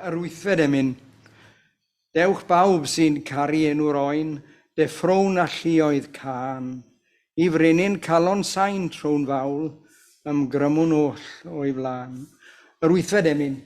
yr wythfed emyn. Dewch bawb sy'n caru enw'r oen, deffrown a lluoedd can. I frenin calon sain tro'n fawl, ymgrymwn oll o'i flan. Yr wythfed emyn.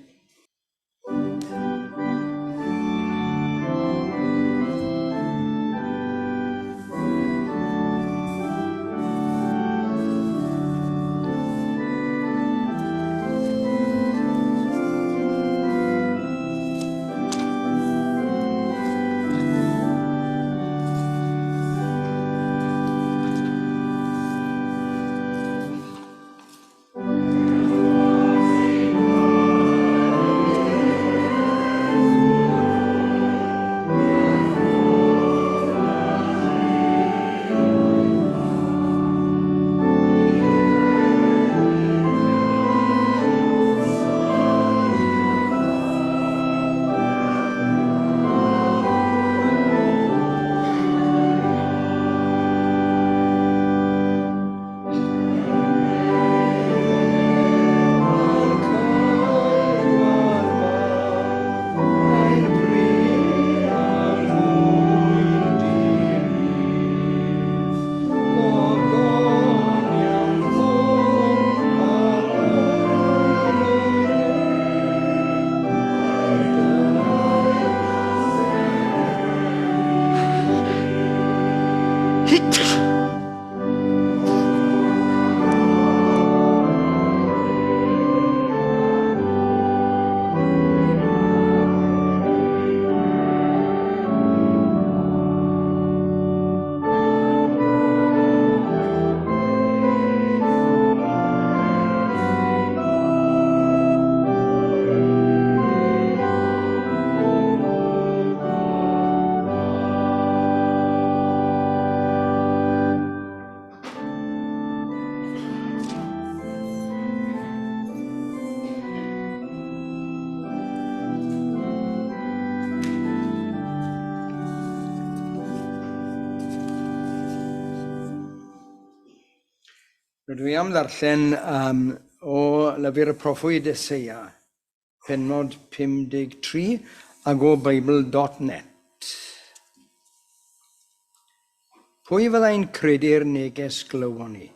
Dwi am ddarllen o lyfr y proffwyd Eseia, pennod 53 ag o Bible.net. Pwy fyddai'n credu'r neges glywon ni?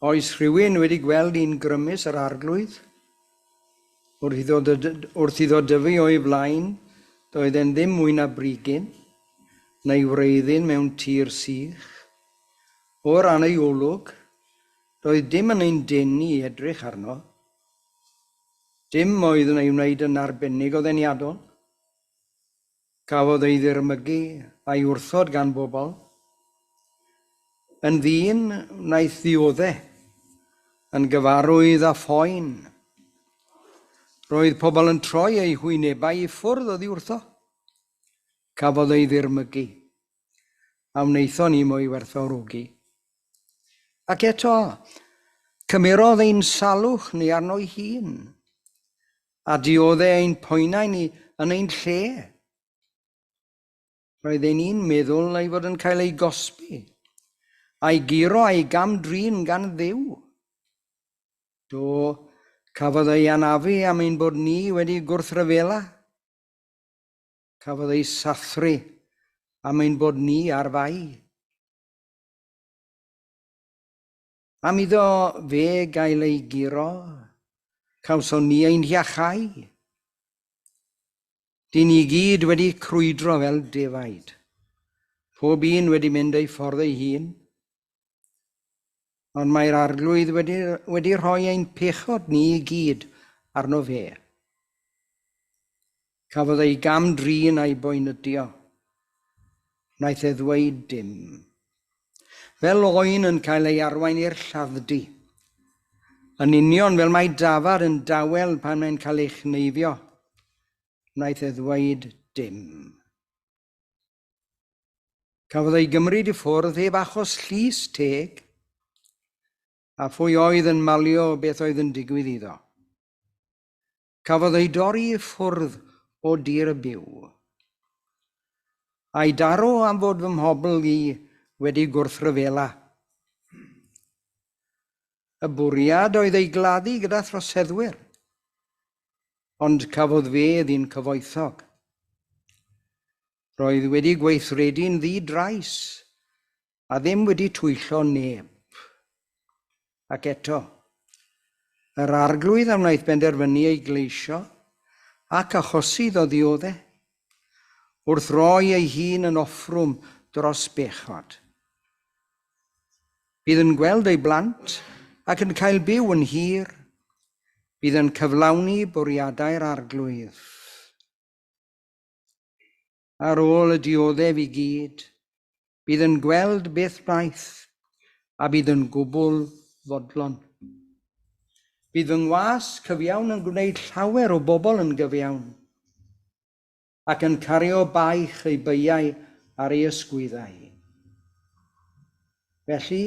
Oes rhywun wedi gweld un grymus yr arglwydd? Wrth iddo dyfu o'i flaen, doedd e'n ddim mwy na brigyn, neu wreiddyn mewn tir sych. O ran ei olwg, doedd dim yn ein denu i edrych arno. Dim oedd yn ei wneud yn arbennig o ddeniadol. Cafodd ei ddirmygu a'i wrthod gan bobl. Yn ddyn wnaeth ddioddau, yn gyfarwydd a phoen. Roedd pobl yn troi eu hwynebau i ffwrdd oddi wrtho. Cafodd ei ddirmygu, a wnaethon ni mwy werthfawrogi. Ac eto, cymerodd ein salwch ni arno ei hun, a dioddau ein poenau ni yn ein lle. Roedd ein un meddwl ei fod yn cael ei gosbi, a'i giro a'i gamdrin gan Dduw. Do, cafodd ei anafu am ein bod ni wedi gwrthryfela. Cafodd ei sathru am ein bod ni ar fai. Am iddo fe gael ei giro, cawson ni ein iachau. Dyn ni gyd wedi crwydro fel defaid. Pob un wedi mynd ei ffordd ei hun. Ond mae'r arglwydd wedi rhoi ein pechod ni i gyd arno fe. Cafodd ei gamdrin a'i boenydio. Wnaeth e ddweud dim. Fel oen yn cael ei arwain i'r lladddy. Yn union fel mae dafad yn dawel pan mae'n cael ei chneifio. Wnaeth e ddweud dim. Cafodd ei gymryd i ffwrdd heb achos llys teg, a phwy oedd yn malio beth oedd yn digwydd iddo. Cafodd ei dorri i ffwrdd o dir y byw. A'i daro am fod fy mhobl i wedi gwrthryfela. Y bwriad oedd ei gladdu gyda throseddwyr, ond cafodd fe ddyn cyfoethog. Roedd wedi gweithredu'n ddi-drais a ddim wedi twyllo neb. Ac eto, yr arglwydd a wnaeth benderfynu ei gleisio ac achosi ddioddau wrth roi ei hun yn offrwm dros bechod. Bydd yn gweld ei blant ac yn cael byw yn hir. Bydd yn cyflawni bwriadau'r arglwydd. Ar ôl y dioddef i gyd, bydd yn gweld beth wnaeth a bydd yn gwbl fodlon. Bydd yng ngwas cyfiawn yn gwneud llawer o bobl yn gyfiawn ac yn cario baich ei beiau ar ei ysgwyddau. Felly,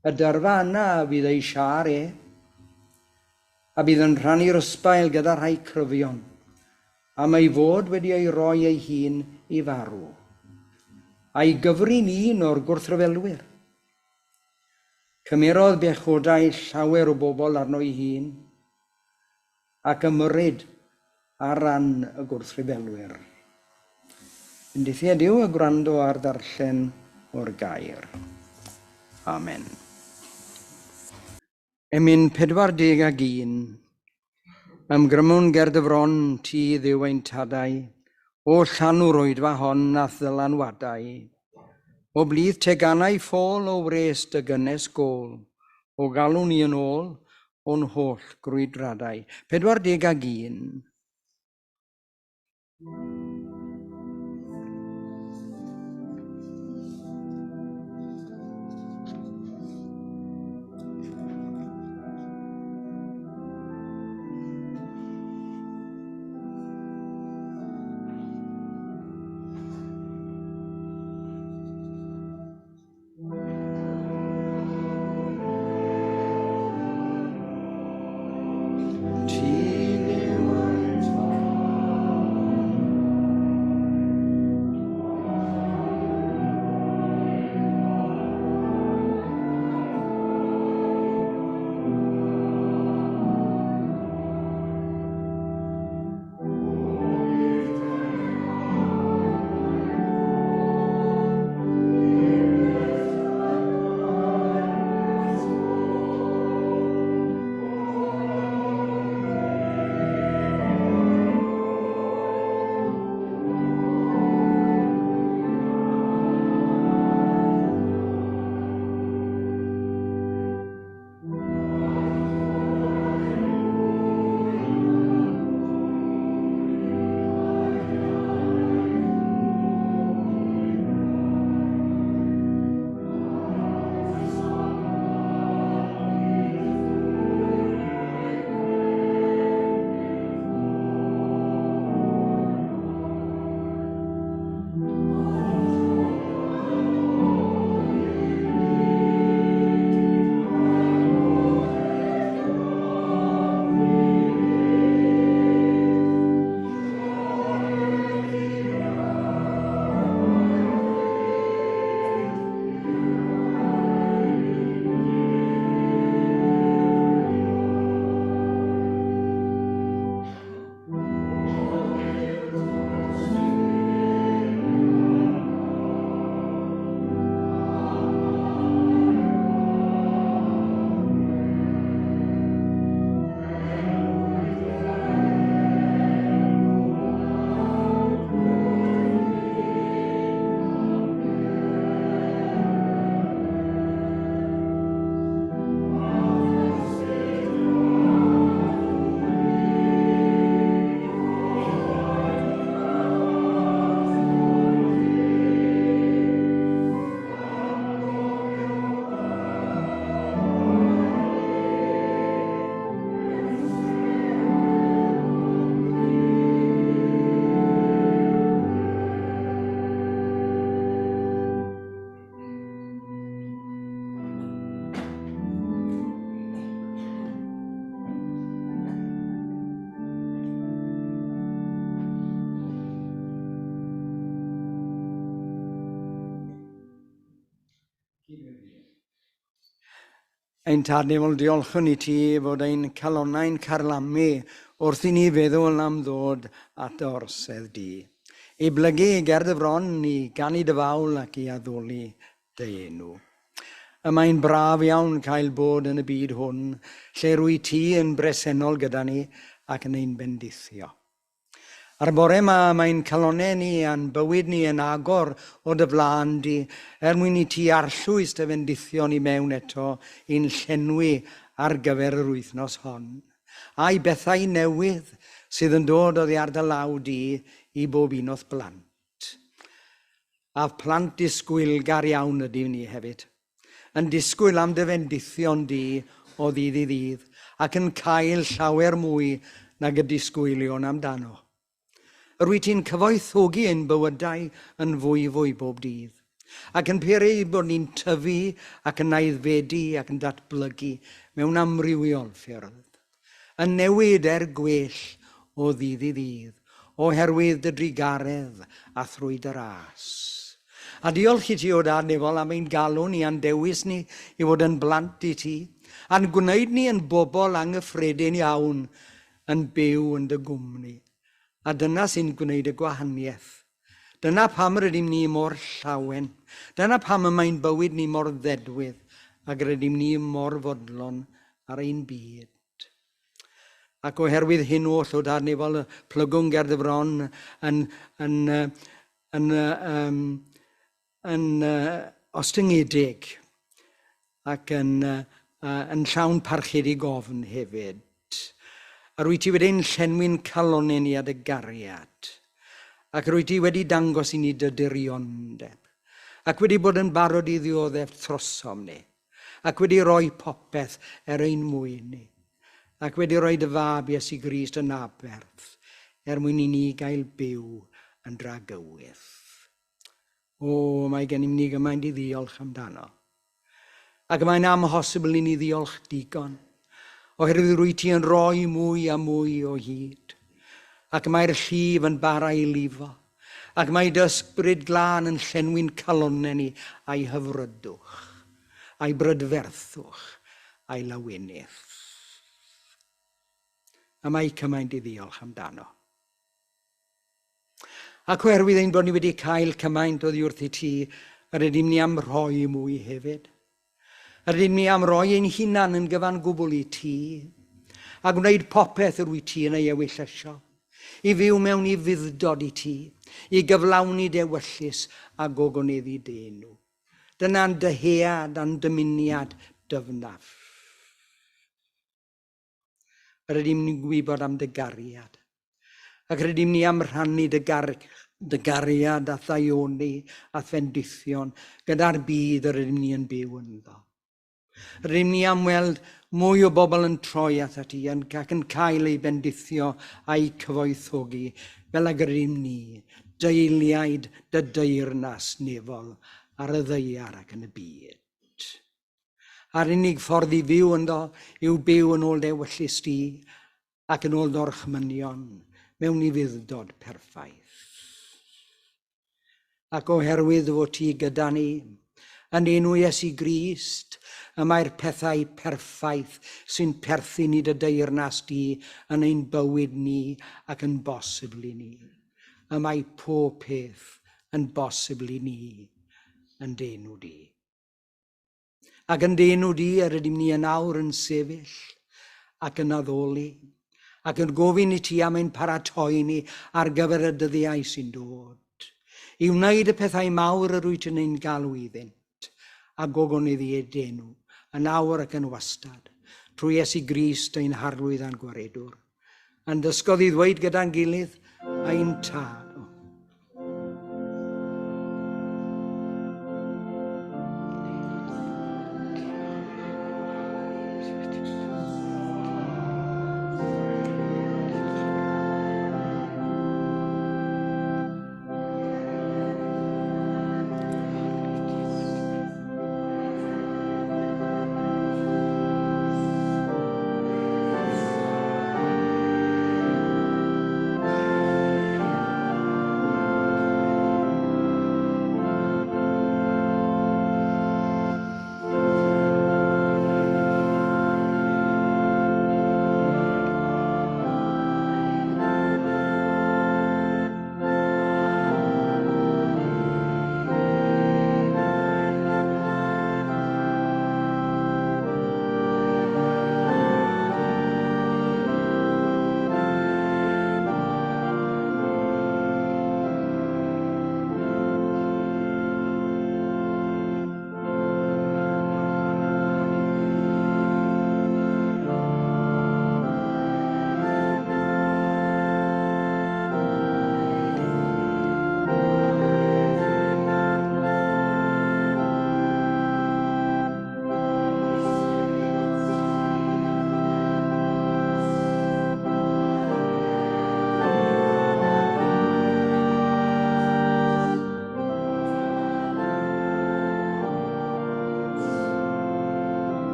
y dyrfa yna fydd ei siar a bydd yn rhannu'r ysbail gyda rhai cryfion am ei fod wedi ei roi ei hun i farw, a'i gyfri'n un o'r gwrthryfelwyr. Cymerodd bechodau llawer o bobl arno ei hun ac ymyrryd ar ran y gwrthryfelwyr. Bendithiad yw y gwrando ar ddarllen o'r gair. Amen. Emyn 41, ymgrymwn ger dyfron ti ddiw ein tadau, o llanw'r oedfa hon a ddylanwadau, o blith tegannau ffôl o wres dy gynnes gôl, o galw ni yn ôl o'n holl grwydradau. 41. Ein tad ni fel diolchwn i ti fod ein calonnau'n carlamu wrth i ni feddwl am ddod at dy orsedd di. I blygu ger dy fron, i ganu dy fawl ac i addoli dy enw. Y mae'n braf iawn cael bod yn y byd hwn, lle rwy ti yn bresennol gyda ni ac yn ein bendithio. Ar bore yma mae'n calonau ni a'n bywyd ni yn agor o dy flaen di, mwyn i ti arllwys dy bendithio ni mewn eto i'n llenwi ar gyfer yr wythnos hon. A'i bethau newydd sydd yn dod oddi ar dy law di i bob un o'th blant. A plant disgwylgar iawn ydy ni hefyd. Yn disgwyl am dy fendithion di o ddydd i ddydd ac yn cael llawer mwy nag y disgwylion amdano. Rwy ti'n cyfoethogi ein bywydau yn fwy bob dydd ac yn peri bod ni'n tyfu ac yn aeddfedu ac yn datblygu mewn amrywiol ffyrdd. Yn newid gwell o ddydd i ddydd oherwydd dy drigaredd a thrwyd y ras. A diolch i ti o dad nefol am ein galw ni a'n dewis ni i fod yn blant i ti, a'n gwneud ni yn bobl anghyffredin iawn yn byw yn dy gwmni. A dyna sy'n gwneud y gwahaniaeth. Dyna pam rydym ni mor llawen. Dyna pam y mae'n bywyd ni mor ddedwydd ac rydym ni mor fodlon ar ein byd. Ac oherwydd hyn oll o dad nefol y plygwn ger dy fron yn ostyngedig ac yn llawn parchyd i gofn hefyd. A rwy ti wedi'n llenwi'n calonau ni a dy gariad. Ac rwy ti wedi dangos i ni dy diriondeb. Ac wedi bod yn barod i ddioddef trosom ni. Ac wedi rhoi popeth ein mwyn ni. Ac wedi rhoi dy fab Iesu Grist yn aberth mwyn i ni gael byw yn dragywydd. O, mae gennym ni gymaint i ddiolch amdano. Ac mae'n amhosibl i ni ddiolch digon, oherwydd rwy ti yn rhoi mwy a mwy o hyd. Ac mae'r llif yn bara i lifo, ac mae dy ysbryd glân yn llenwi'n calonau ni a'i hyfrydwch, a'i brydferthwch, a'i lawenydd. A mae cymaint i ddiolch amdano. Ac oherwydd ein bod ni wedi cael cymaint oddi wrth i ti, rydym ni am roi mwy hefyd. Rydym ni am roi ein hunan yn gyfan gwbl i ti, a gwneud popeth yr wyt ti yn ei ewyllysio, i fyw mewn i fuddod i ti, i gyflawni dewyllus a gogoneddu denw. Dyna'n dyhead a'n dymuniad dyfnaf. Rydym ni'n gwybod am dy gariad. Ac rydym ni am rhannu dy gariad a thaioni a thfendithion gyda'r byd yr rydym ni yn byw ynddo. Rydym ni am weld mwy o bobl yn troi at ti ac yn cael ei bendithio a'i cyfoethogi fel ag rydym ni, deiliaid dy deyrnas nefol ar y ddeiar ac yn y byd. A'r unig ffordd i fyw ynddo yw byw yn ôl dewyllus ti ac yn ôl dorchmynion mewn i fuddod perffaith. Ac oherwydd fod ti gyda ni, yn enw Iesu Grist, y mae'r pethau perffaith sy'n perthyn i dy deyrnas di yn ein bywyd ni ac yn bosibl i ni. Y mae pob peth yn bosibl i ni yn denw di. Ac yn denw di rydym ni yn awr yn sefyll ac yn addoli, ac yn gofyn i ti am ein paratoi ni ar gyfer y dyddiau sy'n dod. I wneud y pethau mawr yr wyt yn ein galw iddynt, a gogoneddu ei denw, yn awr ac yn wastad, trwy Iesu Grist ein harlwydd a'n gwaredwr. Yn dysgodd i ddweud gyda'n gilydd, ein tad.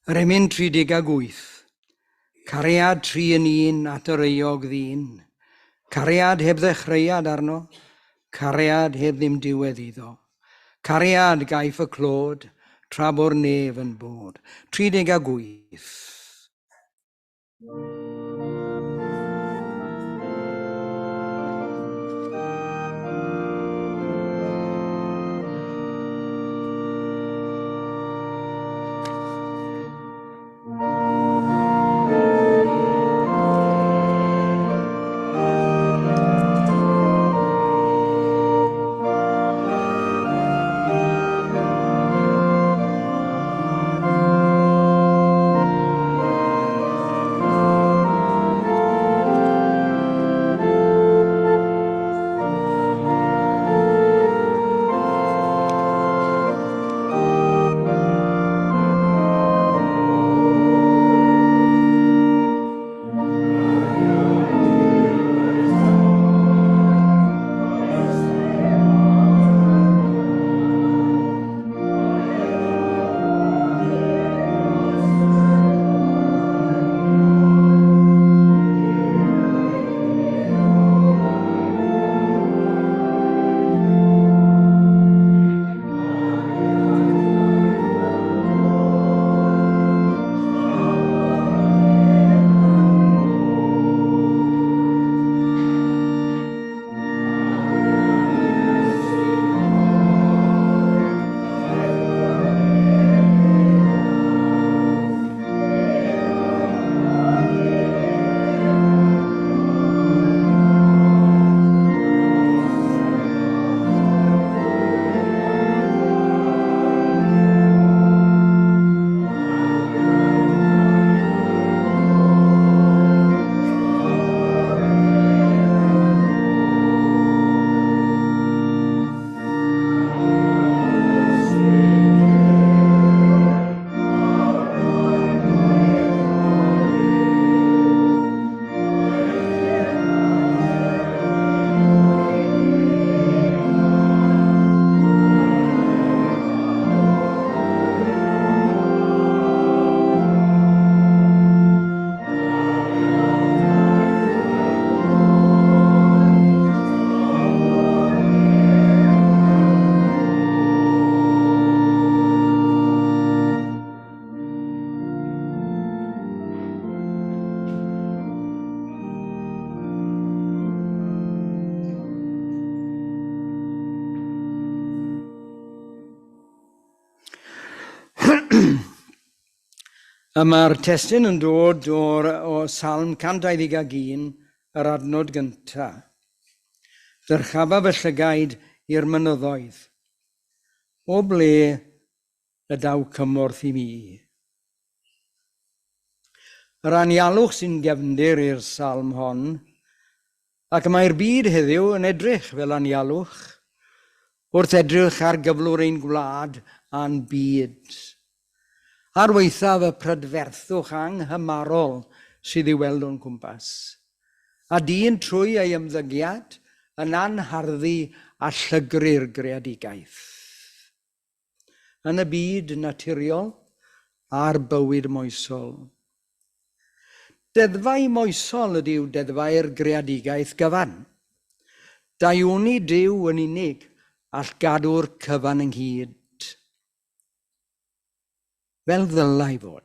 Yr emyn 38. Cariad 3 yn 1 at yr euog ddyn. Cariad heb ddechreuad arno. Cariad heb ddim diwedd iddo. Cariad gaeth y clod, tra bo'r nef yn bod. 38. Mae'r testun yn dod o Salm 121, yr adnod gyntaf. Dyrchaba fy llygaid i'r mynyddoedd. O ble y daw cymorth i mi. Yr anialwch sy'n gefndir i'r salm hon, ac mae'r byd heddiw yn edrych fel anialwch, wrth edrych ar gyflwr ein gwlad a'n byd. Ar weithaf y prydferthwch anghymarol sydd i weld o'n cwmpas. A dyn trwy ei ymddygiad yn anharddu a llygru'r greadigaeth. Yn y byd naturiol a'r bywyd moesol. Deddfau moesol ydyw deddfau'r greadigaeth gyfan. Daiwni Duw yn unig all gadw'r cyfan ynghyd. Fel ddylai fod.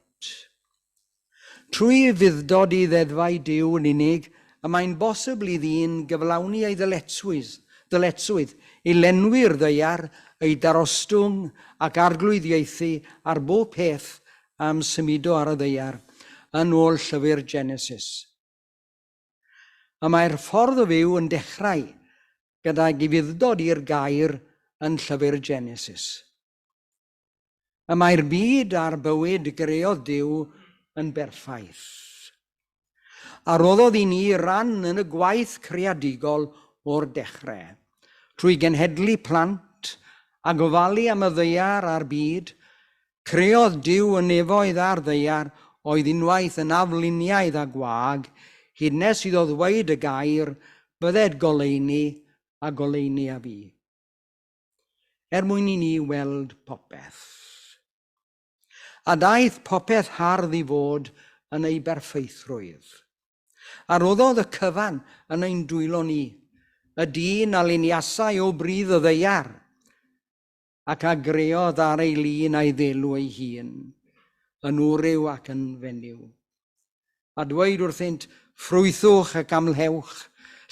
Trwy fuddod i ddeddfau Duw yn unig, y mae'n bosibl i ddyn gyflawni ei ddyletswydd i lenwi'r ddeiar, ei darostwng ac arglwyddiaethu ar bob peth am symudo ar y ddeiar yn ôl llyfr Genesis. A mae'r ffordd o fyw yn dechrau gyda'i fuddod i'r gair yn llyfr Genesis. Y mae'r byd a'r bywyd greodd Duw yn berffaith. A roddodd i ni ran yn y gwaith creadigol o'r dechrau, trwy genhedlu plant a gofalu am y ddeiar a'r byd, creodd Duw y nefoedd a'r ddeiar oedd unwaith yn afluniaidd a gwag, hyd nes iddo ddweud y gair, bydded goleuni a goleuni a fi. Mwyn i ni weld popeth. a daeth popeth hardd i fod yn ei berffeithrwydd. A roddodd y cyfan yn ein dwylo ni, y dyn a luniasau o brydd y ddeiar, ac a greodd ar ei lun a'i ddelw ei hun, yn wryw ac yn fenyw. A dweud wrthynt, ffrwythwch ac amlhewch,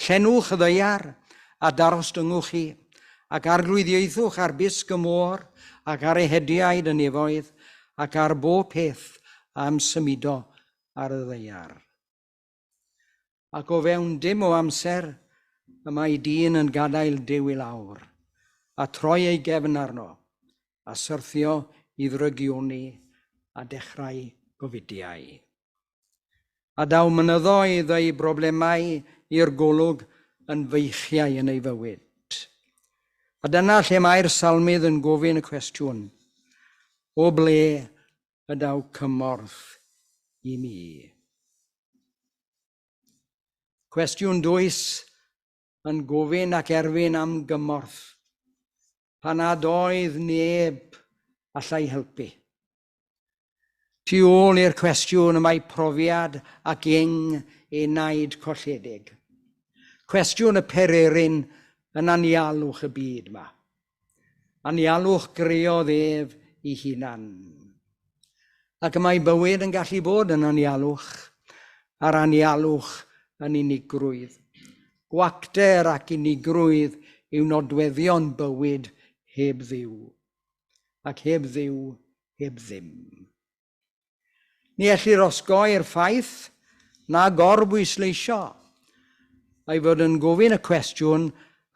llenwch y ddeiar, a darostyngwch chi, ac arglwyddiaethwch ar bisg y môr, ac ar ehediaid y nefoedd, ac ar bob peth am symudo ar y ddeiar. Ac o fewn dim o amser, y mae dyn yn gadael Duw i lawr, a troi ei gefn arno, a syrthio i ddrygioni a dechrau gofidiau. A daw mynyddoedd ei broblemau i'r golwg yn feichiau yn ei fywyd. A dyna lle mae'r salmydd yn gofyn y cwestiwn, o ble y daw cymorth i mi? Cwestiwn dwys yn gofyn ac erfyn am gymorth, pan nad oedd neb allai helpu. Tu ôl i'r cwestiwn y mae profiad ac ei naid colledig. Cwestiwn y pereryn yn anialwch y byd yma. Anialwch greodd ef ei hunan. Ac y mae bywyd yn gallu bod yn anialwch, a'r anialwch yn unigrwydd. Gwacter ac unigrwydd yw nodweddion bywyd heb ddiw, ac heb ddiw heb ddim. Ni ellir osgoi'r ffaith na gorbwysleisio ei fod yn gofyn y cwestiwn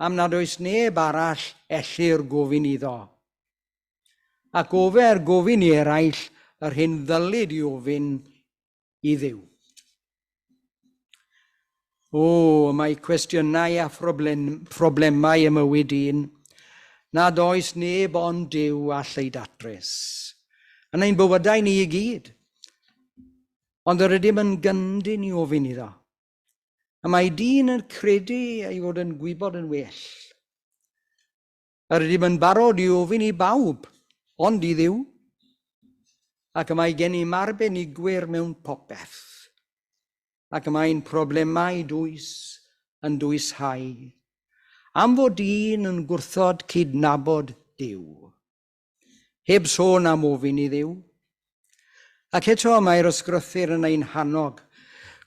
am nad oes neb arall ellir gofyn iddo. Ac ofer gofyn i eraill yr hyn ddylid i ofyn i Dduw. O, mae cwestiynau a problemau y mywyd un, nad oes neb ond Duw all ei datrys. Yn ein bywydau ni i gyd. Ond yr ydym yn gyndyn i ofyn iddo. A mae dyn yn credu ei fod yn gwybod yn well. Yr ydym yn barod i ofyn i bawb, ond i Dduw. Ac y mae gen i marbenigwyr mewn popeth. Ac y mae'n problemau dwys yn dwyshau. Am fod dyn yn gwrthod cydnabod Duw. Heb sôn am ofyn i Dduw. Ac eto mae'r ysgrythyr yn ein hannog.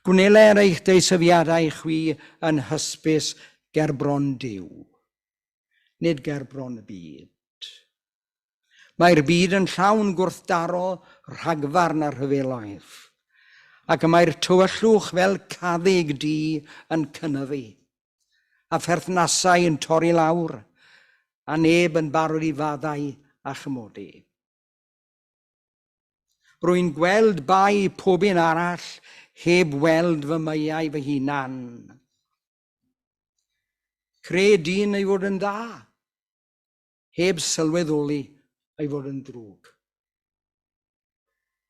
Gwneler eich deisyfiadau chwi yn hysbys gerbron Duw. Nid gerbron y byd. Mae'r byd yn llawn gwrthdaro, rhagfarn a rhyfeloedd. Ac y mae'r tywyllwch fel caddig du yn cynyddu. A pherthnasau yn torri lawr, a neb yn barod i faddau a chymodi. Rwy'n gweld bai pob un arall heb weld fy meiau fy hunan. Creu dyn ei fod yn dda, heb sylweddoli ei fod yn drwg.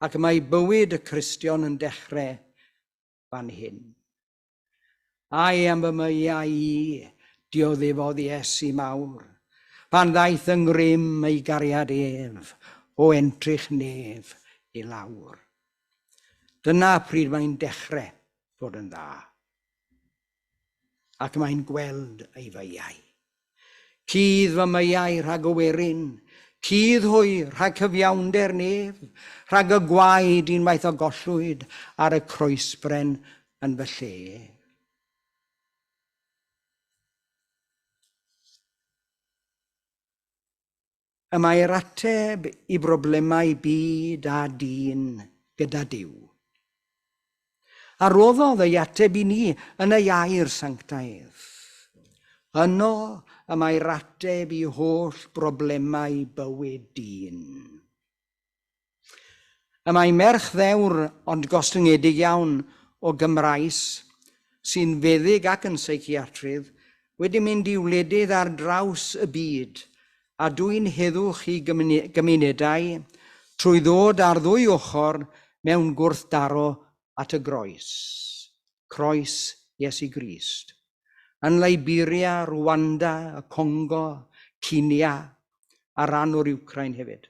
Ac mae bywyd y Cristion yn dechrau fan hyn. Ai am y meiau i, dioddefodd Iesu mawr, pan ddaeth yng ngrym ei gariad ef, o entrych nef i lawr. Dyna pryd mae'n dechrau fod yn dda. Ac mae'n gweld ei feiau. Cudd fy meiau rhag owerin, cudd hwy rhag cyfiawnder nef, rhag y gwaed unwaith o gollwyd ar y croesbren yn fy lle. Y mae'r ateb i broblemau byd a dyn gyda Duw. A roddodd ei ateb i ni yn ei air sanctaidd. Yno y mae'r ateb i holl broblemau bywyd dyn. Y mae merch ddewr ond gostyngedig iawn o Gymraes sy'n feddyg ac yn seichiatrydd wedi mynd i wledydd ar draws y byd a dwi'n heddwch i gymunedau trwy ddod ar ddwy ochr mewn gwrthdaro at y groes. Croes Iesu Grist. Yn Liberia, Rwanda, y Congo, Cinia a ran o'r Wcrain hefyd.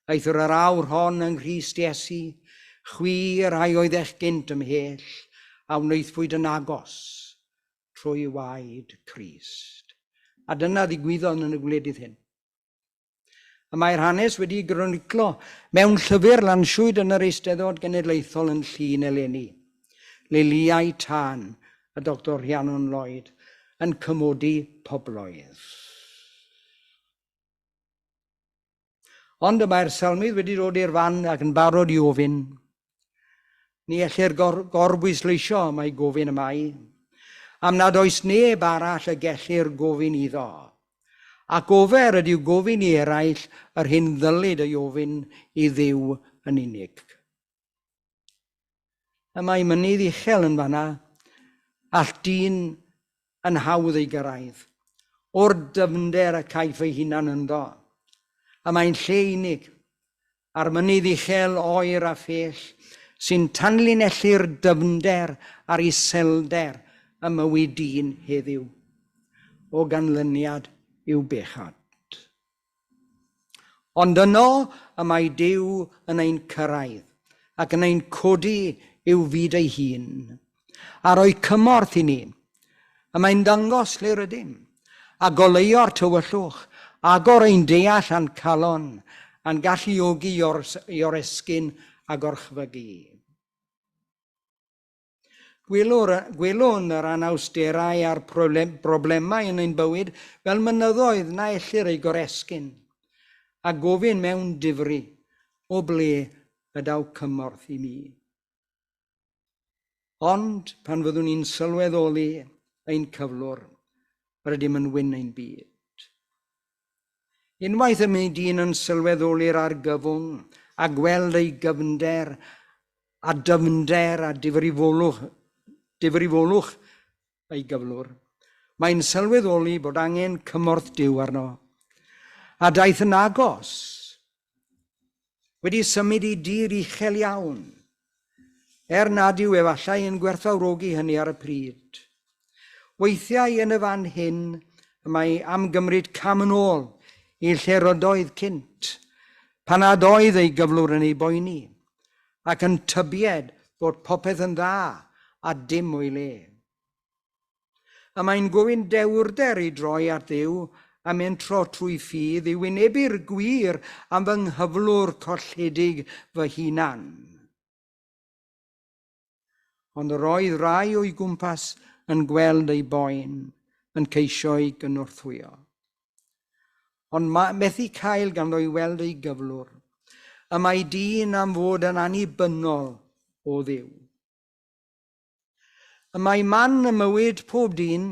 Aethwr yr awr hon yng Nghrist Iesu, chwi rai oedd eich gynt ymhell, a wnaethpwyd yn agos trwy waed Crist. A dyna ddigwyddodd yn y gwledydd hyn. A mae'r hanes wedi groniclo mewn llyfr lansiwyd yn yr Eisteddfod Genedlaethol yn Llun eleni. Liliau Tân, y Dr. Rhiannon Lloyd, yn cymodi pobloedd. Ond y mae'r salmydd wedi dod i'r fan ac yn barod i ofyn. Ni ellir gorbwysleisio mae gofyn y mae, am nad oes neb arall y gellir gofyn iddo. Ac ofer ydyw gofyn i eraill yr hyn ddylid ei ofyn i Dduw yn unig. Y mae mynydd uchel yn fanna, all dyn yn hawdd ei gyrraedd, o'r dyfnder y caiff ei hunan ynddo. A mae'n lle unig, a'r mynydd uchel oer a phell, sy'n tanlinellu'r dyfnder a'r iselder y mywyd dyn heddiw, o ganlyniad i'w bechod. Ond yno y mae Duw yn ein cyrraedd ac yn ein codi i'w fyd ei hun, a roi cymorth i ni. A mae'n dangos lle rydym, a goleio'r tywyllwch, agor ein deall a'n calon, a'n galluogi i oresgyn a gorchfygu. Gwelwn yr anawsterau a'r broblemau yn ein bywyd fel mynyddoedd na ellir ei goresgyn, a gofyn mewn difri o ble ydaw cymorth i mi. Ond pan fyddwn ni'n sylweddoli ein cyflwr, rydym yn wyn ein byd. Unwaith y mae dyn yn sylweddoli'r argyfwng a gweld ei gyfnder a dyfnder a difrifolwch ei gyflwr, mae'n sylweddoli bod angen cymorth Duw arno. A daeth yn agos, wedi symud i dir uchel iawn, nad yw efallai yn gwerthfawrogi hynny ar y pryd. Weithiau yn y fan hyn, mae am gymryd cam yn ôl i lle rydoedd cynt, pan nad oedd ei gyflwr yn ei boeni, ac yn tybied bod popeth yn dda a dim o'i le. A mae'n gofyn dewrder i droi at Dduw a mynd tro trwy ffydd i wynebu'r gwir am fy nghyflwr colledig fy hunan. Ond yr oedd rai o'i gwmpas yn gweld ei boen, yn ceisio ei gynorthwyo. Ond methu cael ganddo i weld ei gyflwr, y mae dyn am fod yn annibynnol o Dduw. Y mae man y mywyd pob dyn,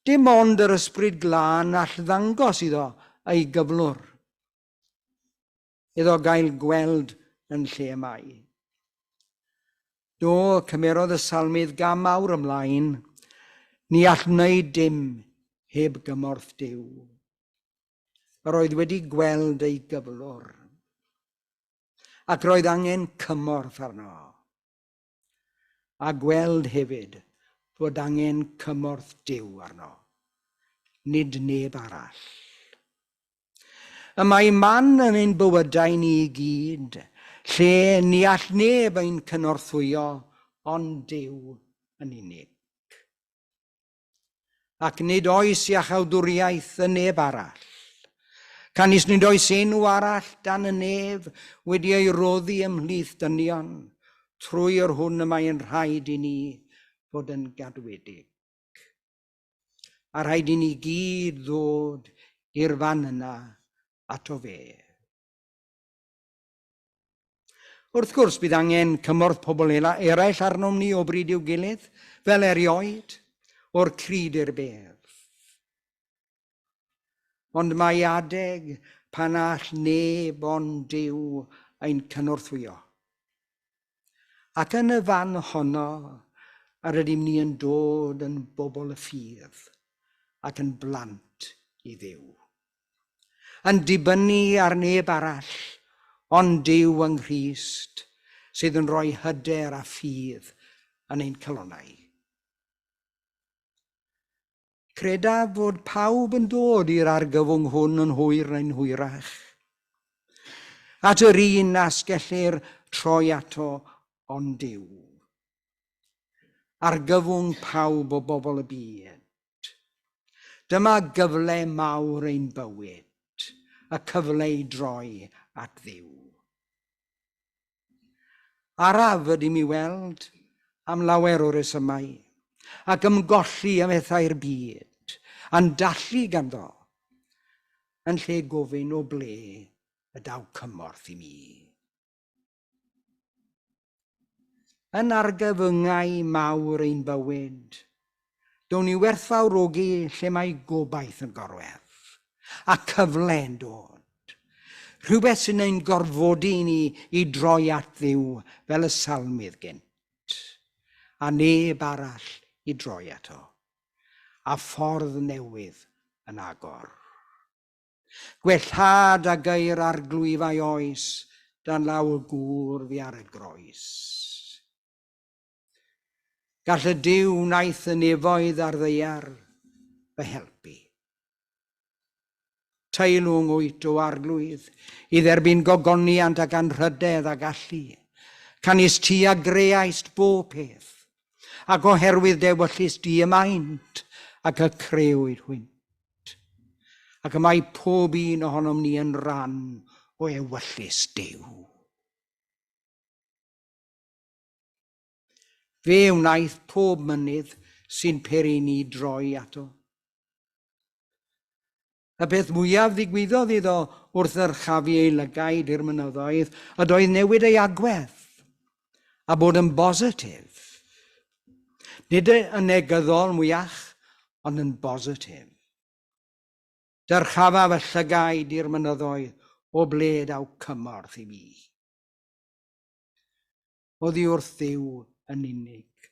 dim ond yr ysbryd glân all ddangos iddo ei gyflwr, iddo gael gweld yn lle mai. Do, cymerodd y salmydd gam mawr ymlaen, ni all wneud dim heb gymorth Duw. Yr oedd wedi gweld ei gyflwr, ac roedd angen cymorth arno. A gweld hefyd bod angen cymorth Duw arno, nid neb arall. Y mae man yn ein bywydau ni i gyd, lle ni all neb ein cynorthwyo, ond Duw yn unig. Ac nid oes iachawdwriaeth y neb arall. Canis nid oes enw arall dan y nef wedi ei roddi ymhlith dynion, trwy'r hwn y mae'n rhaid i ni fod yn gadwedig. A rhaid i ni gyd ddod i'r fan yna ato fe. Wrth gwrs bydd angen cymorth pobl eraill arnom ni o bryd i'w gilydd, fel erioed, o'r cryd i'r bedd. Ond mae adeg pan all neb ond Duw ein cynorthwyo. Ac yn y fan honno, ar ydym ni yn dod yn bobl y ffydd ac yn blant i Dduw. Yn dibynnu ar neb arall, ond Duw yng Nghrist, sydd yn rhoi hyder a ffydd yn ein calonnau. Creda fod pawb yn dod i'r argyfwng hwn yn hwyr neu'n hwyrach. At yr un as gellir troi ato ond Duw. Ar gyfwng pawb o bobl y byd. Dyma gyfle mawr ein bywyd, y cyfle i droi at Dduw. Araf ydy mi weld am lawer o resymau, ac ymgolli am ethau'r byd, a'n dallu ganddo, yn lle gofyn o ble y daw cymorth i mi. Yn argyfyngau mawr ein bywyd, down ni werthfawrogi lle mae gobaith yn gorwedd, a cyfle yn dod. Rhywbeth sy'n ein gorfodi ni i droi at Dduw fel y salmydd gynt, a neb arall i droi ato, a ffordd newydd yn agor. Gwellhad a geir arglwyfau oes, dan law y gŵr fi ar y groes. Gall y Duw wnaeth y nefoedd ar ddeiar fy helpu. Teilwng wyt o arglwydd, i dderbyn gogoniant ac anrhydedd a gallu, canis ti a greaist bob peth, ac oherwydd dewyllus di y maint ac y crewyd hwynt. Ac y mae pob un ohonom ni yn ran o ewyllus Duw. Fe wnaeth pob mynydd sy'n peri ni droi ato. Y beth mwyaf ddigwyddodd iddo wrth yrchafu ei lygaid i'r mynyddoedd, ydoedd newid ei agwedd, a bod yn bositif. Nid yn negyddol mwyach, ond yn bositif. Dyrchafaf y llygaid i'r mynyddoedd o bled aw cymorth i mi. Oddi wrth Dduw yn unig.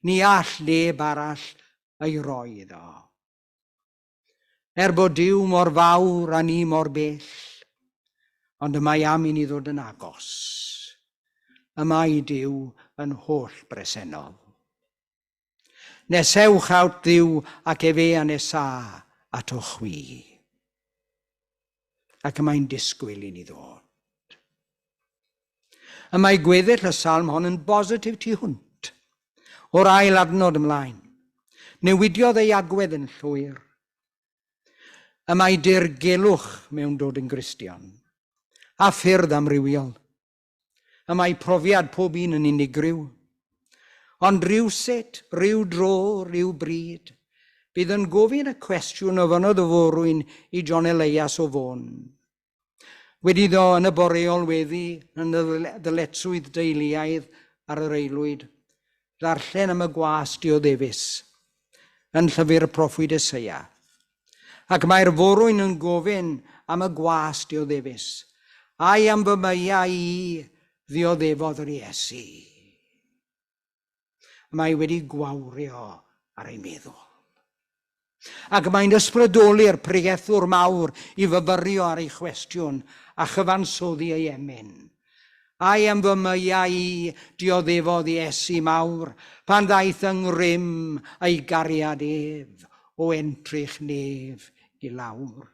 Ni all neb arall ei roi iddo. Bod Duw mor fawr a ni mor bell, ond y mae am i ni ddod yn agos. Y mae Duw yn holl bresennol. Nesewch awt Dduw ac efe a nesa at o chwi. Ac y mae'n disgwyl i ni ddod. Y mae gweddill y salm hon yn bositif tu hwnt. O'r ail adnod ymlaen. Newidiodd ei agwedd yn llwyr. Y mae dirgelwch mewn dod yn Gristion, a ffyrdd amrywiol. Y mae profiad pob un yn unigryw. Ond rhywsut, rhyw dro, rhyw bryd, bydd yn gofyn y cwestiwn o fynodd y forwyn i John Elias o Fôn. Wedi ddo yn y boreol weddi yn y ddyletswydd deiliaidd ar yr eilwyd, ddarllen am y gwas dioddefus yn llyfr y proffwyd Eseia. Ac mae'r forwyn yn gofyn am y gwas dioddefus. Ai am fy mya i ddioddefodd yr Iesu. Mae wedi gwawrio ar ei meddwl. Ac mae'n ysbrydoli'r pregethwr mawr i fyfyrio ar ei chwestiwn a chyfansoddi ei emyn. Ai am fy mya i dioddefodd Iesu mawr pan ddaeth yng ngrym ei gariad ef o entrych nef i lawr.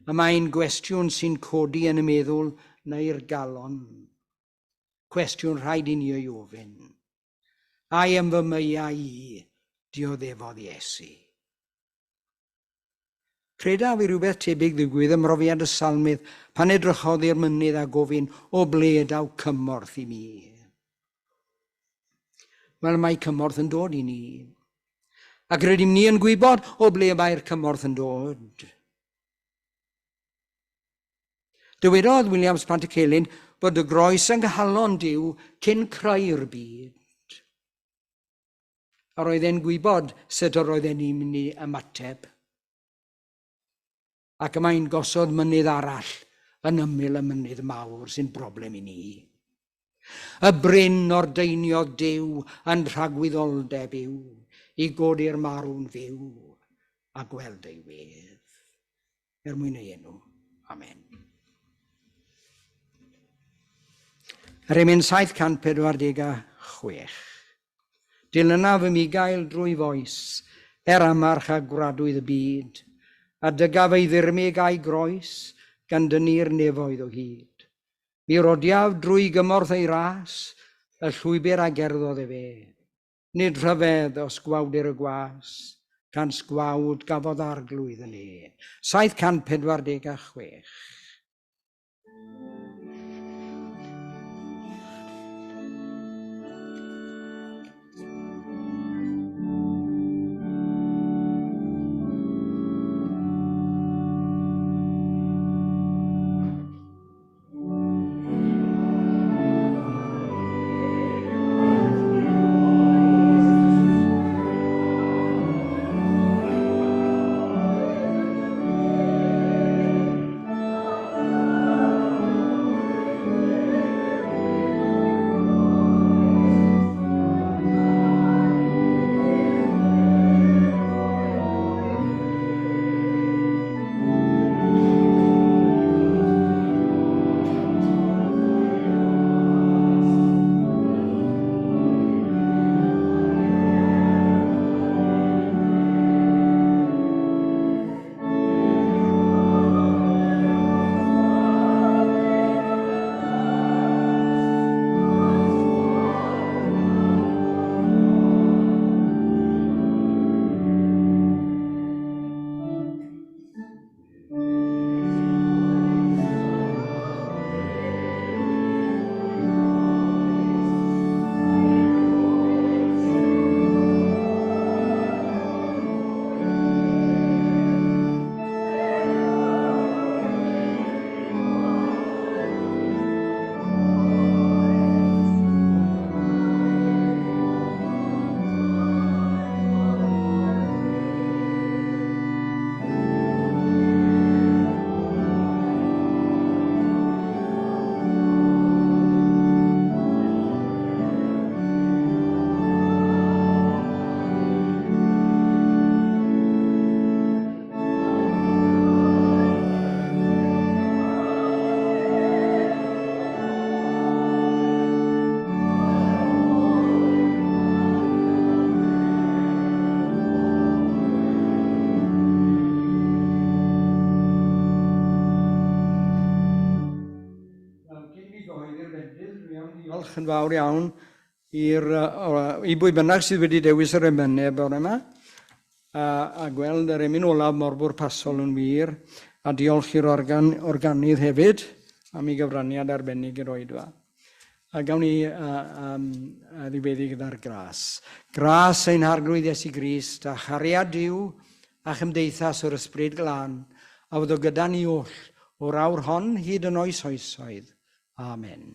Y mae'n gwestiwn sy'n codi yn y meddwl neu'r galon. Cwestiwn rhaid i ni ei ofyn. Ai am fy mya i dioddefodd Iesu. Credaf i rhywbeth tebyg ddigwydd ym mrofiad y salmydd pan edrychodd i'r mynydd a gofyn o ble daw cymorth i mi. Wel, mae cymorth yn dod i ni. Ac rydym ni yn gwybod o ble mae'r cymorth yn dod. Dywedodd Williams Pantycelyn bod y groes yn ghalon Duw cyn creu'r byd. A roedd e'n gwybod sut roedd e'n mynd i ymateb. Ac y mae'n gosod mynydd arall yn ymyl y mynydd mawr sy'n broblem i ni. Y bryn o'r deiniodd Duw yn rhagwyddoldeb yw i godi'r marw'n fyw a gweld ei wedd. Mwyn ei enw. Amen. Yr emyn 746. Dilynaf y migael drwy foes, amarch a gradwydd y byd, a dygaf ei ddirmig a'i groes gan dynnu'r nefoedd o hyd. Mi rodiaf drwy gymorth ei ras, y llwybr a gerddodd e fe. Nid rhyfedd os gwawdir y gwas, gan sgwawd gafodd arglwydd yn e. 746. Diolch yn fawr iawn i bwy bynnag sydd wedi dewis yr emyneb o'r yma a gweld yr emyn olaf mor bwrpasol yn wir a diolch i'r organydd hefyd am ei gyfraniad arbennig i'r oedfa. A gawn ni ddiweddu gyda'r gras. Gras ein arglwydd Iesu Grist a chariad Duw a chymdeithas o'r ysbryd glân a fod o gyda ni oll o'r awr hon hyd yn oes oesoedd. Amen.